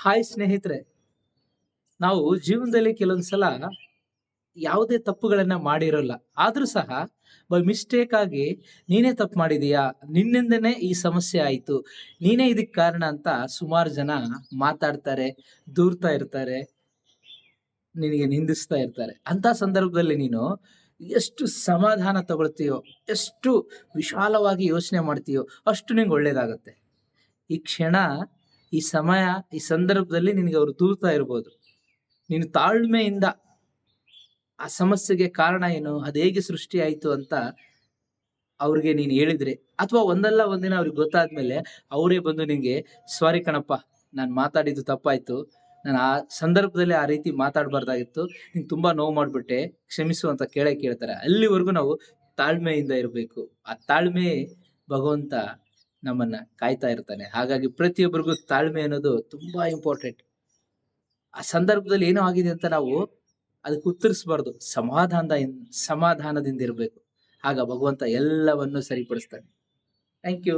Hi ಸ್ನೇಹಿತರೆ, ನಾವು ಜೀವನದಲ್ಲಿ ಕೆಲವೊಂದ್ಸಲ ಯಾವುದೇ ತಪ್ಪುಗಳನ್ನ ಮಾಡಿರೋಲ್ಲ. ಆದ್ರೂ ಸಹ ಬೈ ಮಿಸ್ಟೇಕ್ ಆಗಿ ನೀನೇ ತಪ್ಪು ಮಾಡಿದೀಯಾ? ನಿನ್ನಿಂದನೇ ಈ ಸಮಸ್ಯೆ ಆಯ್ತು. ನೀನೇ ಇದಕ್ಕೆ ಕಾರಣ ಅಂತ ಸುಮಾರು ಜನ ಮಾತಾಡ್ತಾರೆ, ದೂರ್ತಾ ಇರ್ತಾರೆ, ನಿನಗೆ ನಿಂದಿಸ್ತಾ ಇರ್ತಾರೆ. ಅಂತ ಸಂದರ್ಭದಲ್ಲಿ ನೀನು ಎಷ್ಟು ಸಮಾಧಾನ ತಗೊಳ್ತೀಯೋ, ಎಷ್ಟು ವಿಶಾಲವಾಗಿ ಯೋಚನೆ ಮಾಡ್ತೀಯೋ, ಅಷ್ಟು ನಿಂಗೆ ಒಳ್ಳೇದಾಗತ್ತೆ. ಈ ಕ್ಷಣ, ಈ ಸಮಯ, ಈ ಸಂದರ್ಭದಲ್ಲಿ ನಿನಗೆ ಅವರು ದೂರ್ತಾ ಇರ್ಬೋದು. ನೀನು ತಾಳ್ಮೆಯಿಂದ ಆ ಸಮಸ್ಯೆಗೆ ಕಾರಣ ಏನು? ಅದೇಗೆ ಸೃಷ್ಟಿ ಆಯ್ತು ಅಂತ ಅವ್ರಿಗೆ ನೀನು ಹೇಳಿದ್ರೆ, ಅಥವಾ ಒಂದಲ್ಲ ಒಂದಿನ ಅವ್ರಿಗೆ ಗೊತ್ತಾದ್ಮೇಲೆ ಅವರೇ ಬಂದು ನಿಂಗೆ "ಸಾರಿ ಕಣಪ್ಪ, ನಾನ್ ಮಾತಾಡಿದ್ದು ತಪ್ಪಾಯ್ತು. ನಾನು ಆ ಸಂದರ್ಭದಲ್ಲಿ ಆ ರೀತಿ ಮಾತಾಡಬಾರ್ದಾಗಿತ್ತು. ನಿಂಗೆ ತುಂಬಾ ನೋವು ಮಾಡ್ಬಿಟ್ಟೆ. ಕ್ಷಮಿಸು" ಅಂತ ಕೇಳೇ ಕೇಳ್ತಾರೆ. ಅಲ್ಲಿವರೆಗೂ ನಾವು ತಾಳ್ಮೆಯಿಂದ ಇರಬೇಕು. ಆ ತಾಳ್ಮೆ ಭಗವಂತ ನಮ್ಮನ್ನ ಕಾಯ್ತಾ ಇರ್ತಾನೆ. ಹಾಗಾಗಿ ಪ್ರತಿಯೊಬ್ಬರಿಗೂ ತಾಳ್ಮೆ ಅನ್ನೋದು ತುಂಬಾ ಇಂಪಾರ್ಟೆಂಟ್. ಆ ಸಂದರ್ಭದಲ್ಲಿ ಏನೋ ಆಗಿದೆ ಅಂತ ನಾವು ಅದಕ್ಕೆ ಉತ್ತರಿಸಬಾರ್ದು. ಸಮಾಧಾನದಿಂದ ಇರಬೇಕು. ಆಗ ಭಗವಂತ ಎಲ್ಲವನ್ನೂ ಸರಿಪಡಿಸ್ತಾನೆ. Thank you.